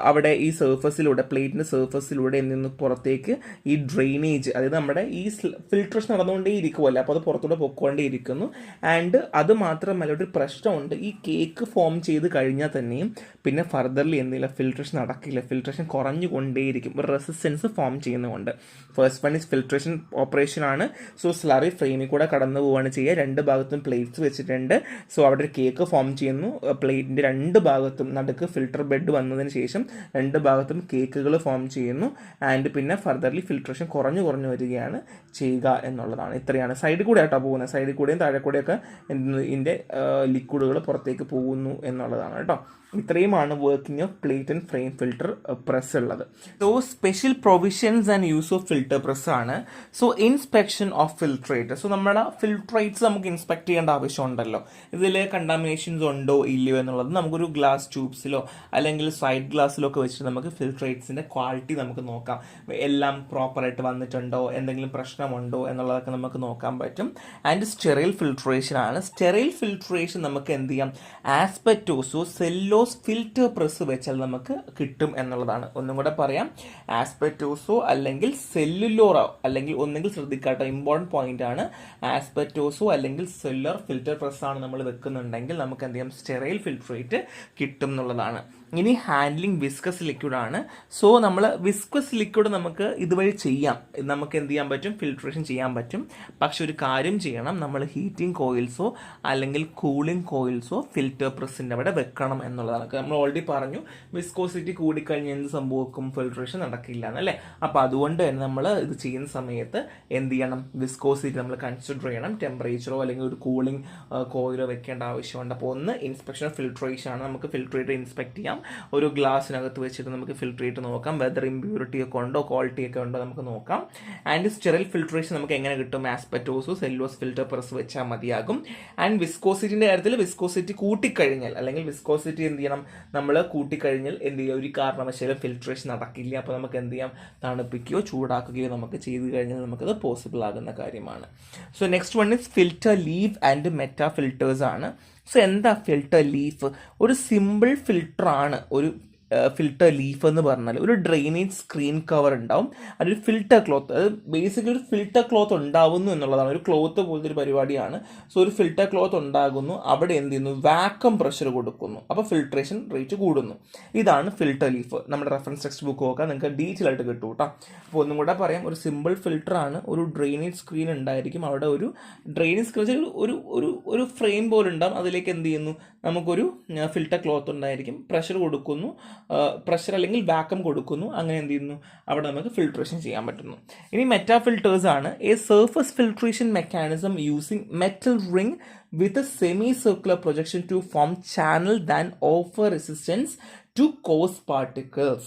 അവിടെ ഈ സർഫസിലൂടെ, പ്ലേറ്റിൻ്റെ സർഫസിലൂടെ എന്ത് ചെയ്യുന്നു, പുറത്തേക്ക് ഈ ഡ്രെയിനേജ്, അതായത് നമ്മുടെ ഈ ഫിൽട്രേഷൻ നടന്നുകൊണ്ടേ ഇരിക്കുമല്ലോ, അപ്പോൾ അത് പുറത്തൂടെ പൊക്കോണ്ടേ ഇരിക്കുന്നു. ആൻഡ് അത് മാത്രമല്ല, ഒരു പ്രശ്നമുണ്ട്, ഈ കേക്ക് ഫോം ചെയ്ത് കഴിഞ്ഞാൽ തന്നെയും പിന്നെ ഫർദർലി എന്തെങ്കിലും ഫിൽട്രേഷൻ നടക്കില്ല, ഫിൽട്രേഷൻ കുറഞ്ഞുകൊണ്ടേയിരിക്കും, ഒരു റെസിസ്റ്റൻസ് ഫോം ചെയ്യുന്നതുകൊണ്ട്. First one is filtration operation ആണ്. സോ സ്ലറി ഫ്രെയിമിൽ കൂടെ കടന്നു പോവുകയാണ് ചെയ്യുക. രണ്ട് ഭാഗത്തും പ്ലേറ്റ്സ് വെച്ചിട്ടുണ്ട്. സോ അവിടെ ഒരു കേക്ക് ഫോം ചെയ്യുന്നു. പ്ലേറ്റിൻ്റെ രണ്ട് ഭാഗത്തും നടുക്ക് ഫിൽട്ടർ ബെഡ് വന്നതിന് ശേഷം രണ്ട് ഭാഗത്തും കേക്കുകൾ ഫോം ചെയ്യുന്നു. ആൻഡ് പിന്നെ ഫർദർലി ഫിൽട്രേഷൻ കുറഞ്ഞു വരികയാണ് ചെയ്യുക എന്നുള്ളതാണ്. ഇത്രയാണ്. സൈഡിൽ കൂടെ ആയിട്ടാണ് പോകുന്നത്, സൈഡിൽ കൂടെയും താഴെ കൂടെയൊക്കെ ഇതിൻ്റെ ലിക്വിഡുകൾ പുറത്തേക്ക് പോകുന്നു എന്നുള്ളതാണ് കേട്ടോ. ഇത്രയുമാണ് working of plate and frame filter press ഉള്ളത്. So special provisions and use of filter press ആണ്. So inspection of filtrate. So നമ്മുടെ ഫിൽട്രേറ്റ്സ് നമുക്ക് ഇൻസ്പെക്ട് ചെയ്യേണ്ട ആവശ്യമുണ്ടല്ലോ. ഇതിൽ കണ്ടാമിനേഷൻസ് ഉണ്ടോ ഇല്ലയോ എന്നുള്ളത് നമുക്കൊരു ഗ്ലാസ് ട്യൂബ്സിലോ അല്ലെങ്കിൽ സൈഡ് ഗ്ലാസ്സിലോ ഒക്കെ വെച്ചിട്ട് നമുക്ക് ഫിൽട്രേറ്റ്സിൻ്റെ ക്വാളിറ്റി നമുക്ക് നോക്കാം. എല്ലാം പ്രോപ്പറായിട്ട് വന്നിട്ടുണ്ടോ, എന്തെങ്കിലും പ്രശ്നമുണ്ടോ എന്നുള്ളതൊക്കെ നമുക്ക് നോക്കാൻ പറ്റും. ആൻഡ് സ്റ്റെറൈൽ ഫിൽട്രേഷൻ ആണ്. സ്റ്റെറൈൽ ഫിൽട്രേഷൻ നമുക്ക് എന്ത് ചെയ്യാം, ആസ്പെറ്റോസോ സെല്ലോസ് ഫിൽറ്റർ പ്രസ് വെച്ചാൽ നമുക്ക് കിട്ടും എന്നുള്ളതാണ്. ഒന്നും കൂടെ പറയാം, ആസ്പെറ്റോസോ അല്ലെങ്കിൽ സെല്ലുലോറോ, അല്ലെങ്കിൽ ഒന്നെങ്കിൽ ശ്രദ്ധിക്കാട്ടോ, ഇമ്പോർട്ടൻറ്റ് പോയിന്റ് ആണ്. ആസ്പെറ്റോസോ അല്ലെങ്കിൽ സെല്ലുലർ ഫിൽറ്റർ പ്രസ് ആണ് നമ്മൾ വെക്കുന്നുണ്ടെങ്കിൽ നമുക്ക് എന്ത് ചെയ്യാം, സ്റ്റെറൈൽ ഫിൽട്രേറ്റ് കിട്ടും എന്നുള്ളതാണ്. ഇനി ഹാൻഡ്ലിംഗ് വിസ്കസ് ലിക്വിഡ് ആണ്. സോ നമ്മൾ വിസ്കസ് ലിക്വിഡ് നമുക്ക് ഇതുവഴി ചെയ്യാം, നമുക്ക് എന്ത് ചെയ്യാൻ പറ്റും, ഫിൽട്രേഷൻ ചെയ്യാൻ പറ്റും. പക്ഷെ ഒരു കാര്യം ചെയ്യണം, നമ്മൾ ഹീറ്റിംഗ് കോയിൽസോ അല്ലെങ്കിൽ കൂളിംഗ് കോയിൽസോ ഫിൽറ്റർ പ്രസ്സിൻ്റെ അവിടെ വെക്കണം എന്നുള്ളതാണ്. നമ്മൾ ഓൾറെഡി പറഞ്ഞു, വിസ്കോസിറ്റി കൂടിക്കഴിഞ്ഞാൽ എന്ത് സംഭവിക്കും, ഫിൽട്രേഷൻ നടക്കില്ല എന്നല്ലേ. അപ്പോൾ അതുകൊണ്ട് തന്നെ നമ്മൾ ഇത് ചെയ്യുന്ന സമയത്ത് എന്ത് ചെയ്യണം, വിസ്കോസിറ്റി നമ്മൾ കൺസിഡർ ചെയ്യണം. ടെമ്പറേച്ചറോ അല്ലെങ്കിൽ ഒരു കൂളിംഗ് കോയിലോ വെക്കേണ്ട ആവശ്യമുണ്ട്. അപ്പോൾ ഒന്ന് ഇൻസ്പെക്ഷൻ ഓഫ് ഫിൽട്രേഷൻ ആണ്. നമുക്ക് ഫിൽട്രേറ്റ് ഇൻസ്പെക്ട് ചെയ്യാം. ഒരു ഗ്ലാസ്സിനകത്ത് വെച്ചിട്ട് നമുക്ക് ഫിൽട്രേറ്റ് നോക്കാം, വെദർ ഇമ്പ്യൂരിറ്റി ഒക്കെ ഉണ്ടോ, ക്വാളിറ്റി ഒക്കെ ഉണ്ടോ നമുക്ക് നോക്കാം. ആൻഡ് സ്റ്റെറൈൽ ഫിൽട്രേഷൻ നമുക്ക് എങ്ങനെ കിട്ടും, ആസ്പെറ്റോസോ സെല്ലോസ് ഫിൽറ്റർ പ്രസ് വെച്ചാൽ മതിയാകും. ആൻഡ് വിസ്കോസിറ്റിൻ്റെ കാര്യത്തിൽ വിസ്കോസിറ്റി കൂട്ടിക്കഴിഞ്ഞാൽ അല്ലെങ്കിൽ വിസ്കോസിറ്റി എന്ത് ചെയ്യണം, നമ്മൾ കൂട്ടിക്കഴിഞ്ഞാൽ എന്ത് ചെയ്യുക, ഒരു കാരണവശാലും ഫിൽട്രേഷൻ നടക്കില്ല. അപ്പോൾ നമുക്ക് എന്ത് ചെയ്യാം, തണുപ്പിക്കുകയോ ചൂടാക്കുകയോ നമുക്ക് ചെയ്ത് കഴിഞ്ഞാൽ നമുക്കത് പോസിബിൾ ആകുന്ന കാര്യമാണ്. So next one is filter leaf and meta filters ആണ്. സോ എന്താ ഫിൽട്ടർ ലീഫ്? ഒരു സിമ്പിൾ ഫിൽട്ടർ ആണ്. ഒരു ഫിൽട്ടർ ലീഫ് എന്ന് പറഞ്ഞാൽ ഒരു ഡ്രെയിനേജ് സ്ക്രീൻ കവർ ഉണ്ടാവും, അതൊരു ഫിൽട്ടർ ക്ലോത്ത്, അത് ബേസിക്കലി ഒരു ഫിൽട്ടർ ക്ലോത്ത് ഉണ്ടാകുന്നു എന്നുള്ളതാണ്. ഒരു ക്ലോത്ത് പോലത്തെ ഒരു പരിപാടിയാണ്. സോ ഒരു ഫിൽട്ടർ ക്ലോത്ത് ഉണ്ടാകുന്നു, അവിടെ എന്ത് ചെയ്യുന്നു, വാക്വം പ്രഷർ കൊടുക്കുന്നു, അപ്പോൾ ഫിൽട്രേഷൻ റേറ്റ് കൂടുന്നു. ഇതാണ് ഫിൽട്ടർ ലീഫ്. നമ്മുടെ റെഫറൻസ് ടെക്സ്റ്റ് ബുക്ക് നോക്കാം, നിങ്ങൾക്ക് ഡീറ്റെയിൽ ആയിട്ട് കിട്ടും കേട്ടോ. അപ്പോൾ ഒന്നും കൂടെ പറയാം, ഒരു സിമ്പിൾ ഫിൽട്ടർ ആണ്. ഒരു ഡ്രെയിനേജ് സ്ക്രീൻ ഉണ്ടായിരിക്കും, അവിടെ ഒരു ഡ്രെയിനേജ് സ്ക്രീൻ ഒരു ഫ്രെയിം പോലെ ഉണ്ടാകും, അതിലേക്ക് എന്ത് ചെയ്യുന്നു, നമുക്കൊരു ഫിൽട്ടർ ക്ലോത്ത് ഉണ്ടായിരിക്കും, പ്രഷർ കൊടുക്കുന്നു, പ്രഷർ അല്ലെങ്കിൽ വാക്വം കൊടുക്കുന്നു, അങ്ങനെ എന്ത് ചെയ്യുന്നു, അവിടെ നമുക്ക് ഫിൽട്രേഷൻ ചെയ്യാൻ പറ്റുന്നു. ഇനി മെറ്റാ ഫിൽട്ടേഴ്സ് ആണ്. A surface filtration mechanism using metal ring with a semi-circular projection to form channel that offer resistance to coarse particles.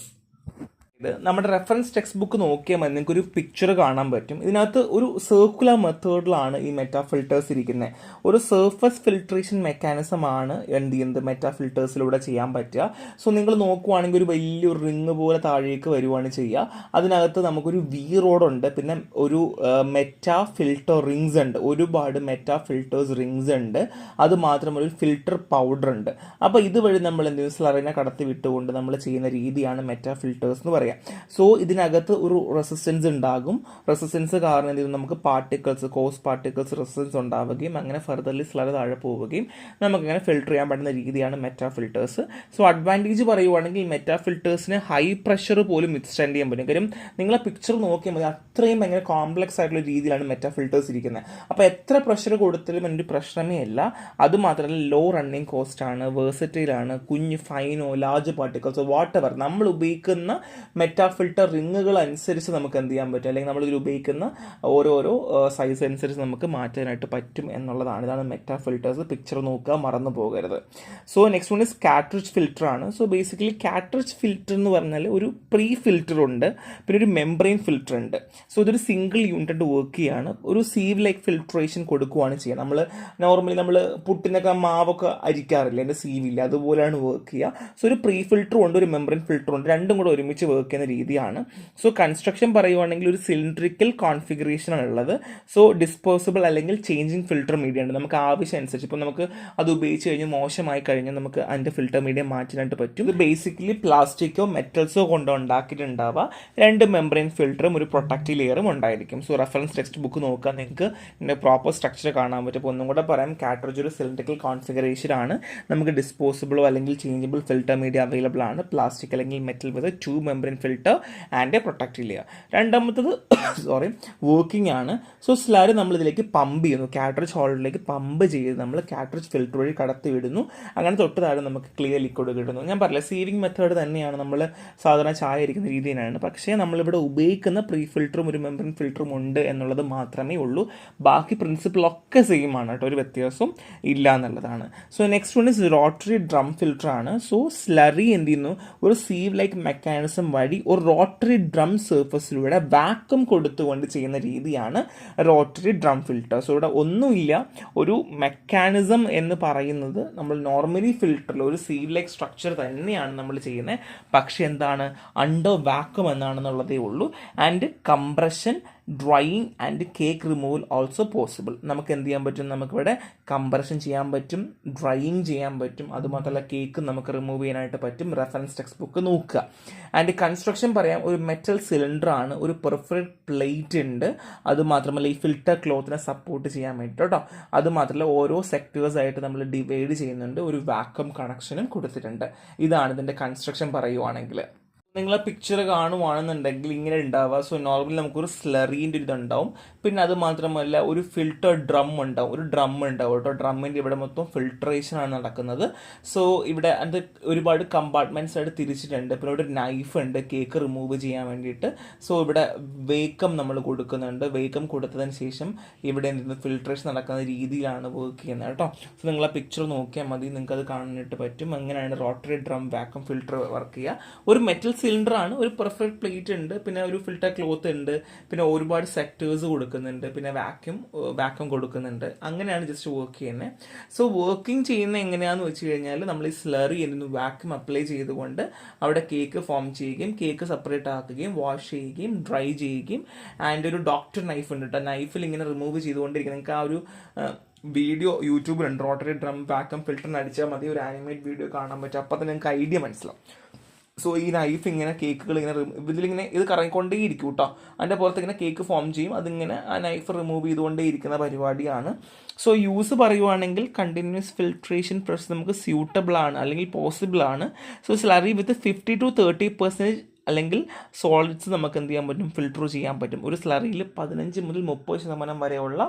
ഇത് നമ്മുടെ റെഫറൻസ് ടെക്സ്റ്റ് ബുക്ക് നോക്കിയാൽ മതി, നിങ്ങൾക്ക് ഒരു പിക്ചർ കാണാൻ പറ്റും. ഇതിനകത്ത് ഒരു സർക്കുലർ മെത്തേഡിലാണ് ഈ മെറ്റാ ഫിൽറ്റേഴ്സ് ഇരിക്കുന്നത്. ഒരു സർഫസ് ഫിൽട്രേഷൻ മെക്കാനിസം ആണ് എന്ത് ചെയ്യുന്നത് മെറ്റാ ഫിൽറ്റേഴ്സിലൂടെ ചെയ്യാൻ പറ്റുക. സോ നിങ്ങൾ നോക്കുവാണെങ്കിൽ ഒരു വലിയൊരു റിങ് പോലെ താഴേക്ക് വരുവാണ് ചെയ്യുക. അതിനകത്ത് നമുക്കൊരു വി റോഡ് ഉണ്ട്, പിന്നെ ഒരു മെറ്റാ ഫിൽട്ടർ റിങ്സ് ഉണ്ട്, ഒരുപാട് മെറ്റാ ഫിൽറ്റേഴ്സ് റിങ്സ് ഉണ്ട്. അത് മാത്രമല്ല ഒരു ഫിൽട്ടർ പൗഡർ ഉണ്ട്. അപ്പോൾ ഇതുവഴി നമ്മൾ എന്ത് ചെയ്യും, സ്ലറിനെ കടത്തി വിട്ടുകൊണ്ട് നമ്മൾ ചെയ്യുന്ന രീതിയാണ് മെറ്റാ ഫിൽറ്റേഴ്സ് എന്ന് പറയാം. സോ ഇതിനകത്ത് ഒരു റെസിസ്റ്റൻസ് ഉണ്ടാകും. റെസിസ്റ്റൻസ് കാരണം എന്ത് ചെയ്യും, നമുക്ക് പാർട്ടിക്കിൾസ്, കോസ് പാർട്ടിക്കിൾസ് റെസിസ്റ്റൻസ് ഉണ്ടാവുകയും അങ്ങനെ ഫർദർലി സ്ലർ താഴെ പോവുകയും നമുക്കിങ്ങനെ ഫിൽട്ടർ ചെയ്യാൻ പറ്റുന്ന രീതിയാണ് മെറ്റാ ഫിൽറ്റേഴ്സ്. സോ അഡ്വാൻറ്റേജ് പറയുവാണെങ്കിൽ മെറ്റാ ഫിൽറ്റേഴ്സിന് ഹൈ പ്രഷർ പോലും വിത്ത്സ്റ്റാൻഡ് ചെയ്യാൻ പറ്റും. കാര്യം നിങ്ങളെ പിക്ചർ നോക്കിയാൽ മതി, അത്രയും ഭയങ്കര കോംപ്ലക്സ് ആയിട്ടുള്ള രീതിയിലാണ് മെറ്റാ ഫിൽറ്റേഴ്സ് ഇരിക്കുന്നത്. അപ്പോൾ എത്ര പ്രഷർ കൊടുത്താലും അതിൻ്റെ പ്രശ്നമേ അല്ല. അതുമാത്രമല്ല ലോ റണ്ണിങ് കോസ്റ്റ് ആണ്, വേഴ്സറ്റൈലാണ്, കുഞ്ഞ് ഫൈനോ ലാർജ് പാർട്ടിക്കിൾസോ വാട്ട് എവർ നമ്മൾ ഉപയോഗിക്കുന്ന മെറ്റാ ഫിൽട്ടർ റിങ്ങുകൾ അനുസരിച്ച് നമുക്ക് എന്ത് ചെയ്യാൻ പറ്റും, അല്ലെങ്കിൽ നമ്മളിതിൽ ഉപയോഗിക്കുന്ന ഓരോരോ സൈസ് അനുസരിച്ച് നമുക്ക് മാറ്റാനായിട്ട് പറ്റും എന്നുള്ളതാണ്. ഇതാണ് മെറ്റാ ഫിൽറ്റേഴ്സ്. പിക്ചർ നോക്കുക, മറന്നു പോകരുത്. So next one is cartridge filter ആണ്. സോ ബേസിക്കലി കാട്രിഡ്ജ് ഫിൽറ്റർ എന്ന് പറഞ്ഞാൽ ഒരു പ്രീ ഫിൽറ്റർ ഉണ്ട്, പിന്നെ ഒരു മെംബ്രെയിൻ ഫിൽറ്റർ ഉണ്ട്. സോ ഇതൊരു സിംഗിൾ യൂണിറ്റ് വർക്ക് ചെയ്യാണ്. ഒരു സീവ് ലൈക്ക് ഫിൽട്രേഷൻ കൊടുക്കുകയാണ് ചെയ്യുക. നമ്മൾ നോർമലി നമ്മൾ പുട്ടിനൊക്കെ മാവൊക്കെ അരിക്കാറില്ല, എൻ്റെ സീവില്ല, അതുപോലെയാണ് വർക്ക് ചെയ്യുക. സോ ഒരു പ്രീ ഫിൽറ്ററും ഉണ്ട്, ഒരു മെംബ്രെയിൻ ഫിൽറ്ററും ഉണ്ട്, രണ്ടും കൂടെ ഒരുമിച്ച് വർക്ക് ചെയ്യുന്ന രീതിയാണ്. സോ കൺസ്ട്രക്ഷൻ പറയുവാണെങ്കിൽ ഒരു സിലിണ്ട്രിക്കൽ കോൺഫിഗറേഷൻ ആണ് ഉള്ളത്. സോ ഡിസ്പോസിബിൾ അല്ലെങ്കിൽ ചേഞ്ചിങ് ഫിൽട്ടർ മീഡിയ ഉണ്ട്. നമുക്ക് ആവശ്യം അനുസരിച്ച് ഇപ്പോൾ നമുക്ക് അത് ഉപയോഗിച്ച് കഴിഞ്ഞ് മോശമായി കഴിഞ്ഞാൽ നമുക്ക് അതിൻ്റെ ഫിൽട്ടർ മീഡിയ മാറ്റാനായിട്ട് പറ്റും. ഇത് ബേസിക്കലി പ്ലാസ്റ്റിക്കോ മെറ്റൽസോ കൊണ്ട് ഉണ്ടാക്കിയിട്ടുണ്ടാവുക. രണ്ട് മെംബ്രെയിൻ ഫിൽറ്ററും ഒരു പ്രൊട്ടക്റ്റീവ് ലെയറും ഉണ്ടായിരിക്കും. സോ റെഫറൻസ് ടെക്സ്റ്റ് ബുക്ക് നോക്കാൻ നിങ്ങൾക്ക് ഇതിൻ്റെ പ്രോപ്പർ സ്ട്രക്ചർ കാണാൻ പറ്റും. അപ്പോൾ ഒന്നും കൂടെ പറയാം, കാട്രിഡ്ജ് ഒരു സിലിണ്ട്രിക്കൽ കോൺഫിഗറേഷൻ ആണ്. നമുക്ക് ഡിസ്പോസിബിളോ അല്ലെങ്കിൽ ചേഞ്ചബിൾ ഫിൽട്ടർ മീഡിയ അവൈലബിൾ ആണ്. പ്ലാസ്റ്റിക് അല്ലെങ്കിൽ metal with 2 membrane filter and A protective layer. രണ്ടാമത്തത് വർക്കിംഗ് ആണ്. സോ സ്ലർ നമ്മൾ ഇതിലേക്ക് പമ്പ് ചെയ്യുന്നു, കാട്രിഡ്ജ് ഹോൾഡറിലേക്ക് പമ്പ് ചെയ്ത് നമ്മൾ കാട്രിഡ്ജ് ഫിൽറ്റർ വഴി കടത്തി വിടുന്നു. അങ്ങനെ തൊട്ട് താഴെ നമുക്ക് ക്ലിയർ ലിക്വിഡ് കിട്ടുന്നു. ഞാൻ പറഞ്ഞില്ല, സീവിങ് മെത്തേഡ് തന്നെയാണ്, നമ്മൾ സാധാരണ ചായ ഇരിക്കുന്ന രീതി തന്നെയാണ്. പക്ഷേ നമ്മളിവിടെ ഉപയോഗിക്കുന്ന പ്രീ ഫിൽറ്ററും ഒരു മെംബ്രെയിൻ ഫിൽറ്ററും ഉണ്ട് എന്നുള്ളത് മാത്രമേ ഉള്ളൂ. ബാക്കി പ്രിൻസിപ്പിളൊക്കെ സെയിം ആണ് കേട്ടോ, ഒരു വ്യത്യാസവും ഇല്ല എന്നുള്ളതാണ്. So next one is rotary drum filter ആണ്. സോ സ്ലറി എന്ത് ചെയ്യുന്നു, ഒരു സീവ് ലൈക്ക് മെക്കാനിസം വഴി ഒരു റോട്ടറി ഡ്രം സർഫസിലൂടെ വാക്വം കൊടുത്തുകൊണ്ട് ചെയ്യുന്ന രീതിയാണ് റോട്ടറി ഡ്രം ഫിൽറ്റർ. സോ ഇവിടെ ഒന്നുമില്ല, ഒരു മെക്കാനിസം എന്ന് പറയുന്നത് നമ്മൾ നോർമലി ഫിൽറ്ററിൽ ഒരു സീവ് ലൈക്ക് സ്ട്രക്ചർ തന്നെയാണ് നമ്മൾ ചെയ്യുന്നത്. പക്ഷെ എന്താണ്, അണ്ടർ വാക്വം എന്നാണെന്നുള്ളതേ ഉള്ളൂ. And compression, drying and cake removal also possible. നമുക്ക് എന്ത് ചെയ്യാൻ പറ്റും, നമുക്കിവിടെ കംപ്രഷൻ ചെയ്യാൻ പറ്റും, ഡ്രൈയിങ് ചെയ്യാൻ പറ്റും, അതുമാത്രമല്ല കേക്ക് നമുക്ക് റിമൂവ് ചെയ്യാനായിട്ട് പറ്റും. റെഫറൻസ് ടെക്സ്റ്റ് ബുക്ക് നോക്കുക. ആൻഡ് കൺസ്ട്രക്ഷൻ പറയാം, ഒരു മെറ്റൽ സിലിണ്ടർ ആണ്, ഒരു പെർഫറേറ്റ് പ്ലേറ്റ് ഉണ്ട്. അതുമാത്രമല്ല ഈ ഫിൽറ്റർ ക്ലോത്തിനെ സപ്പോർട്ട് ചെയ്യാൻ വേണ്ടിയിട്ട് കേട്ടോ. അതുമാത്രമല്ല ഓരോ സെക്ടേഴ്സ് ആയിട്ട് നമ്മൾ ഡിവൈഡ് ചെയ്യുന്നുണ്ട്, ഒരു വാക്വം കണക്ഷനും കൊടുത്തിട്ടുണ്ട്. ഇതാണ് ഇതിൻ്റെ കൺസ്ട്രക്ഷൻ പറയുവാണെങ്കിൽ. നിങ്ങൾ പിക്ചർ കാണുവാണെന്നുണ്ടെങ്കിൽ ഇങ്ങനെ ഉണ്ടാവുക. സോ നോർമലി നമുക്കൊരു സ്ലറീൻ്റെ ഇതുണ്ടാവും, പിന്നെ അത് മാത്രമല്ല ഒരു ഫിൽറ്റർ ഡ്രം ഉണ്ടാവും, ഒരു ഡ്രം ഉണ്ടാവും കേട്ടോ. ഡ്രമ്മിൻ്റെ ഇവിടെ മൊത്തം ഫിൽട്രേഷൻ ആണ് നടക്കുന്നത്. സോ ഇവിടെ അത് ഒരുപാട് കമ്പാർട്ട്മെൻറ്റ്സ് ആയിട്ട് തിരിച്ചിട്ടുണ്ട്. പിന്നെ ഇവിടെ ഒരു നൈഫ് ഉണ്ട് കേക്ക് റിമൂവ് ചെയ്യാൻ വേണ്ടിയിട്ട്. സോ ഇവിടെ വേക്കം നമ്മൾ കൊടുക്കുന്നുണ്ട്. വേക്കം കൊടുത്തതിന് ശേഷം ഇവിടെ എന്തെങ്കിലും ഫിൽട്രേഷൻ നടക്കുന്ന രീതിയിലാണ് വർക്ക് ചെയ്യുന്നത് കേട്ടോ. സോ നിങ്ങൾ ആ പിക്ചർ നോക്കിയാൽ മതി, നിങ്ങൾക്ക് അത് കാണാനായിട്ട് പറ്റും. അങ്ങനെയാണ് rotary drum vacuum filter work ചെയ്യുക. ഒരു മെറ്റൽ സിലിണ്ടർ ആണ്, ഒരു പെർഫെക്റ്റ് പ്ലേറ്റ് ഉണ്ട്, പിന്നെ ഒരു ഫിൽറ്റർ ക്ലോത്ത് ഉണ്ട്, പിന്നെ ഒരുപാട് സെക്ടേഴ്സ് കൊടുക്കുന്നുണ്ട്, പിന്നെ വാക്യൂം കൊടുക്കുന്നുണ്ട്. അങ്ങനെയാണ് ജസ്റ്റ് വർക്ക് ചെയ്യുന്നത്. സോ വർക്കിംഗ് ചെയ്യുന്ന എങ്ങനെയാണെന്ന് വെച്ച് കഴിഞ്ഞാൽ നമ്മൾ ഈ സ്ലറി ചെയ്യുന്നു, വാക്യൂം അപ്ലൈ ചെയ്തുകൊണ്ട് അവിടെ കേക്ക് ഫോം ചെയ്യുകയും കേക്ക് സെപ്പറേറ്റ് ആക്കുകയും വാഷ് ചെയ്യുകയും ഡ്രൈ ചെയ്യുകയും. ആൻഡ് ഒരു ഡോക്ടർ നൈഫ് ഉണ്ട് കേട്ടോ, നൈഫിൽ ഇങ്ങനെ റിമൂവ് ചെയ്തുകൊണ്ടിരിക്കും. നിങ്ങൾക്ക് ആ ഒരു വീഡിയോ യൂട്യൂബിലുണ്ട്, റോട്ടറി ഡ്രം വാക്യൂം ഫിൽറ്ററിന് അടിച്ചാൽ മതി, ഒരു ആനിമേറ്റ് വീഡിയോ കാണാൻ പറ്റും. അപ്പോൾ തന്നെ നിങ്ങൾക്ക് ഐഡിയ മനസ്സിലാവും. സോ ഈ നൈഫ് ഇങ്ങനെ കേക്കുകൾ ഇങ്ങനെ ഇതിലിങ്ങനെ ഇത് കറങ്ങിക്കൊണ്ടേ ഇരിക്കും കേട്ടോ. അതിൻ്റെ പുറത്ത് ഇങ്ങനെ കേക്ക് ഫോം ചെയ്യും, അതിങ്ങനെ ആ നൈഫ് റിമൂവ് ചെയ്തുകൊണ്ടേ ഇരിക്കുന്ന പരിപാടിയാണ്. സോ യൂസ് പറയുവാണെങ്കിൽ കണ്ടിന്യൂസ് ഫിൽട്രേഷൻ പ്രോസസ് നമുക്ക് സ്യൂട്ടബിൾ ആണ് അല്ലെങ്കിൽ പോസിബിൾ ആണ്. സോ സ്ലറി വിത്ത് 50 to 30% അല്ലെങ്കിൽ സോളിഡ്സ് നമുക്ക് എന്ത് ചെയ്യാൻ പറ്റും, ഫിൽട്ടർ ചെയ്യാൻ പറ്റും. ഒരു സ്ലറിയിൽ 15 മുതൽ 30% വരെയുള്ള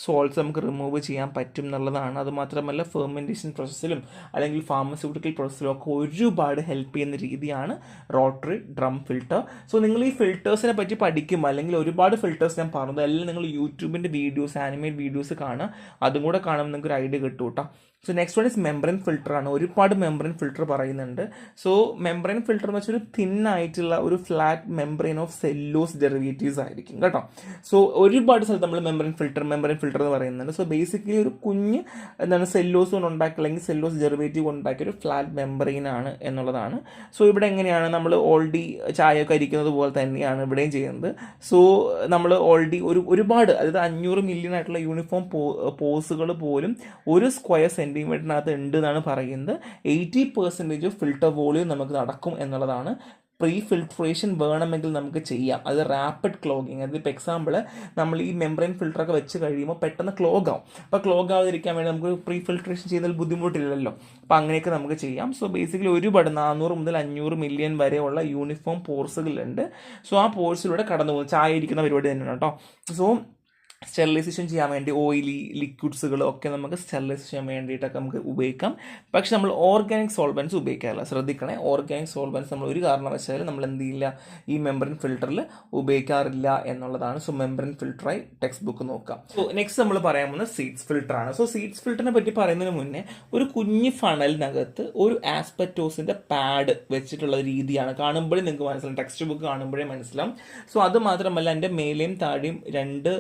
സോൾട്സ് നമുക്ക് റിമൂവ് ചെയ്യാൻ പറ്റും എന്നുള്ളതാണ്. അതുമാത്രമല്ല ഫെർമെൻറ്റേഷൻ പ്രോസസ്സിലും അല്ലെങ്കിൽ ഫാർമസ്യൂട്ടിക്കൽ പ്രോസസ്സിലും ഒക്കെ ഒരുപാട് ഹെൽപ്പ് ചെയ്യുന്ന രീതിയാണ് റോട്ടറി ഡ്രം ഫിൽട്ടർ. സോ നിങ്ങൾ ഈ ഫിൽട്ടേഴ്സിനെ പറ്റി പഠിക്കും, അല്ലെങ്കിൽ ഒരുപാട് ഫിൽട്ടേഴ്സ് ഞാൻ പറഞ്ഞത് എല്ലാം നിങ്ങൾ യൂട്യൂബിൻ്റെ വീഡിയോസ്, ആനിമേറ്റ് വീഡിയോസ് കാണുക. അതും കൂടെ കാണുമ്പോൾ നിങ്ങൾക്ക് ഒരു ഐഡിയ കിട്ടും കേട്ടോ. So next one is membrane filter ആണ്. ഒരുപാട് മെംബ്രെയിൻ ഫിൽട്ടർ പറയുന്നുണ്ട്. സോ മെംബ്രെയിൻ ഫിൽട്ടർ എന്ന് വെച്ചാൽ ഒരു തിൻ ആയിട്ടുള്ള ഒരു ഫ്ലാറ്റ് മെംബ്രെയിൻ ഓഫ് സെല്ലോസ് ഡെറിവേറ്റീവ്സ് ആയിരിക്കും കേട്ടോ. സോ ഒരുപാട് സ്ഥലത്ത് നമ്മൾ മെംബ്രെയിൻ ഫിൽട്ടർ എന്ന് പറയുന്നുണ്ട്. സോ ബേസിക്കലി ഒരു കുഞ്ഞ് എന്താണ് സെല്ലോസ് കൊണ്ട് ഉണ്ടാക്കിയ അല്ലെങ്കിൽ സെല്ലോസ് ഡെറിവേറ്റീവ് ഉണ്ടാക്കിയ ഒരു ഫ്ലാറ്റ് മെംബ്രെയിൻ ആണ് എന്നുള്ളതാണ്. സോ ഇവിടെ എങ്ങനെയാണ് നമ്മൾ ഓൾറെഡി ചായയൊക്കെ അരിക്കുന്നത് പോലെ തന്നെയാണ് ഇവിടെയും ചെയ്യുന്നത്. സോ നമ്മൾ ഓൾറെഡി ഒരുപാട് അതായത് 500 മില്യൺ ആയിട്ടുള്ള യൂണിഫോം പോസുകൾ പോലും ഒരു സ്ക്വയർ സെൻറ്റിമീറ്ററിനകത്ത് ഉണ്ട് എന്നാണ് പറയുന്നത്. 80% ഫിൽട്ടർ വോളിയം നമുക്ക് നടക്കും എന്നുള്ളതാണ്. പ്രീ ഫിൽട്രേഷൻ വേണമെങ്കിൽ നമുക്ക് ചെയ്യാം. അത് റാപ്പിഡ് ക്ലോഗിങ്, അതിപ്പോൾ എക്സാമ്പിൾ നമ്മൾ ഈ മെംബ്രെയിൻ ഫിൽട്ടറൊക്കെ വെച്ച് കഴിയുമ്പോൾ പെട്ടെന്ന് ക്ലോഗ് ആവും. അപ്പോൾ ക്ലോഗ് ആവാതിരിക്കാൻ വേണ്ടി നമുക്ക് പ്രീ ഫിൽട്രേഷൻ ചെയ്യുന്നതിൽ ബുദ്ധിമുട്ടില്ലല്ലോ. അപ്പോൾ അങ്ങനെയൊക്കെ നമുക്ക് ചെയ്യാം. സോ ബേസിക്കലി ഒരുപാട് 400 മുതൽ 500 മില്യൺ വരെയുള്ള യൂണിഫോം പോർസുകളുണ്ട്. സോ ആ പോർസിലൂടെ കടന്നു പോകും. ചായ ഇരിക്കുന്ന പരിപാടി തന്നെയാണ് കേട്ടോ. സോ സ്റ്റെറിലൈസേഷൻ ചെയ്യാൻ വേണ്ടി ഓയിലി ലിക്വിഡ്സുകളും ഒക്കെ നമുക്ക് സ്റ്റെറിലൈസ് ചെയ്യാൻ വേണ്ടിയിട്ടൊക്കെ നമുക്ക് ഉപയോഗിക്കാം. പക്ഷെ നമ്മൾ ഓർഗാനിക് സോൾവൻസ് ഉപയോഗിക്കാറില്ല. ശ്രദ്ധിക്കണേ, ഓർഗാനിക് സോൾവൻസ് നമ്മൾ ഒരു കാരണവശാലും നമ്മൾ എന്ത് ചെയ്യില്ല, ഈ മെംബ്രെയിൻ ഫിൽട്ടറിൽ ഉപയോഗിക്കാറില്ല എന്നുള്ളതാണ്. സോ മെംബ്രെയിൻ ഫിൽട്ടറായി ടെക്സ്റ്റ് ബുക്ക് നോക്കാം. സോ നെക്സ്റ്റ് നമ്മൾ പറയാൻ പോകുന്നത് സീഡ്സ് ഫിൽട്ടറാണ്. സോ സീഡ്സ് ഫിൽട്ടറിനെ പറ്റി പറയുന്നതിന് മുന്നേ ഒരു കുഞ്ഞ് ഫണലിനകത്ത് ഒരു ആസ്പെറ്റോസിൻ്റെ പാഡ് വെച്ചിട്ടുള്ള രീതിയാണ്. കാണുമ്പോഴേ നിങ്ങൾക്ക് മനസ്സിലാവും, ടെക്സ്റ്റ് ബുക്ക് കാണുമ്പോഴേ മനസ്സിലാവും. സോ അത് മാത്രമല്ല എൻ്റെ മേലെയും താഴെയും രണ്ട്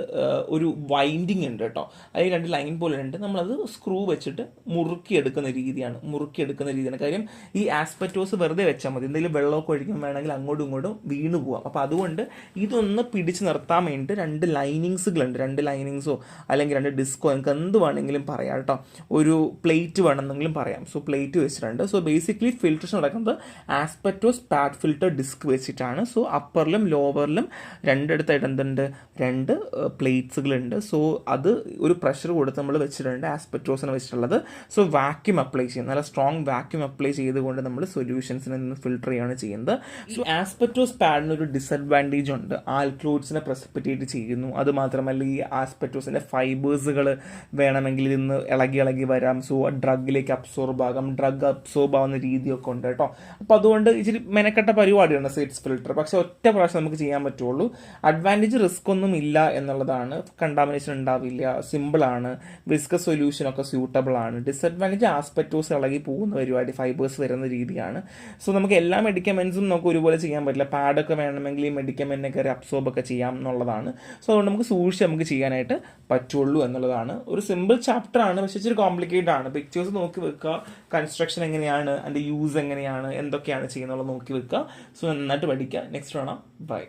ഒരു വൈൻഡിങ് ഉണ്ട് കേട്ടോ. അതിൽ 2 ലൈൻ പോലെ ഉണ്ട്. നമ്മളത് സ്ക്രൂ വെച്ചിട്ട് മുറുക്കിയെടുക്കുന്ന രീതിയാണ്. കാര്യം ഈ ആസ്പെറ്റോസ് വെറുതെ വെച്ചാൽ മതി, എന്തെങ്കിലും വെള്ളമൊക്കെ ഒഴിക്കുമ്പോൾ വേണമെങ്കിൽ അങ്ങോട്ടും ഇങ്ങോട്ടും വീണ് പോവാം. അപ്പോൾ അതുകൊണ്ട് ഇതൊന്ന് പിടിച്ച് നിർത്താൻ വേണ്ടിയിട്ട് 2 ലൈനിങ്സുകളുണ്ട്. 2 ലൈനിങ്സോ അല്ലെങ്കിൽ 2 ഡിസ്കോ നിങ്ങൾക്ക് എന്ത് വേണമെങ്കിലും പറയാം കേട്ടോ. ഒരു പ്ലേറ്റ് വേണമെന്നെങ്കിലും പറയാം. സോ പ്ലേറ്റ് വെച്ചിട്ടുണ്ട്. സോ ബേസിക്കലി ഫിൽട്രേഷൻ നടക്കുന്നത് ആസ്പെറ്റോസ് പാഡ് ഫിൽട്ടർ ഡിസ്ക് വെച്ചിട്ടാണ്. സോ അപ്പറിലും ലോവറിലും രണ്ടിടത്തായിട്ട് എന്തുണ്ട്, 2 പ്ലേറ്റ്സുകളുണ്ട്. സോ അത് ഒരു പ്രഷർ കൊടുത്ത് നമ്മൾ വെച്ചിട്ടുണ്ട്, ആസ്പെറ്റോസിനെ വെച്ചിട്ടുള്ളത്. സോ വാക്യൂം അപ്ലൈ ചെയ്യും, നല്ല സ്ട്രോങ് വാക്യൂം അപ്ലൈ ചെയ്തുകൊണ്ട് നമ്മൾ സൊല്യൂഷൻസിനെ നിന്ന് ഫിൽട്ടർ ചെയ്യുകയാണ് ചെയ്യുന്നത്. സോ ആസ്പെറ്റോസ് പാഡിന് ഒരു ഡിസഡ്വാൻറ്റേജ് ഉണ്ട്, ആൽക്ലോയിഡ്സിനെ പ്രസിപ്പിറ്റേറ്റ് ചെയ്യുന്നു. അതുമാത്രമല്ല ഈ ആസ്പെറ്റോസിൻ്റെ ഫൈബേഴ്സുകൾ വേണമെങ്കിൽ ഇന്ന് ഇളകി വരാം. സോ ഡ്രഗിലേക്ക് അബ്സോർബ് ആകാം, ഡ്രഗ് അബ്സോർബ് ആവുന്ന രീതിയൊക്കെ ഉണ്ട് കേട്ടോ. അപ്പോൾ അതുകൊണ്ട് ഇച്ചിരി മെനക്കെട്ട പരിപാടിയാണ് സീഡ്സ് ഫിൽട്ടർ. പക്ഷെ ഒറ്റ പ്രാവശ്യം നമുക്ക് ചെയ്യാൻ പറ്റുള്ളൂ. അഡ്വാൻറ്റേജ് റിസ്ക് ഒന്നും ഇല്ല എന്നുള്ളതാണ്. കണ്ടാമിനേഷൻ ഉണ്ടാവില്ല, സിമ്പിളാണ്, വിസ്കസ് സൊല്യൂഷനൊക്കെ സ്യൂട്ടബിൾ ആണ്. ഡിസഡ്വാൻറ്റേജ് ആസ്പെറ്റോസ് ഇളകി പോകുന്ന പരിപാടി, ഫൈബേഴ്സ് വരുന്ന രീതിയാണ്. സോ നമുക്ക് എല്ലാ മെഡിക്കമെൻസും നമുക്ക് ഒരുപോലെ ചെയ്യാൻ പറ്റില്ല. പാഡൊക്കെ വേണമെങ്കിൽ ഈ മെഡിക്കമെൻറ്റിനെ അബ്സോർബ് ഒക്കെ ചെയ്യാം എന്നുള്ളതാണ്. സോ അതുകൊണ്ട് നമുക്ക് സൂക്ഷിച്ച് നമുക്ക് ചെയ്യാനായിട്ട് പറ്റുള്ളൂ എന്നുള്ളതാണ്. ഒരു സിമ്പിൾ ചാപ്റ്റർ ആണ്, പക്ഷേ ഇച്ചിരി കോംപ്ലിക്കേറ്റഡ് ആണ്. പിക്ചേഴ്സ് നോക്കി വെക്കുക, കൺസ്ട്രക്ഷൻ എങ്ങനെയാണ്, അതിൻ്റെ യൂസ് എങ്ങനെയാണ്, എന്തൊക്കെയാണ് ചെയ്യുന്നുള്ളത് നോക്കി വെക്കുക. സോ നന്നായിട്ട് പഠിക്കുക. നെക്സ്റ്റ് വേണം. ബൈ.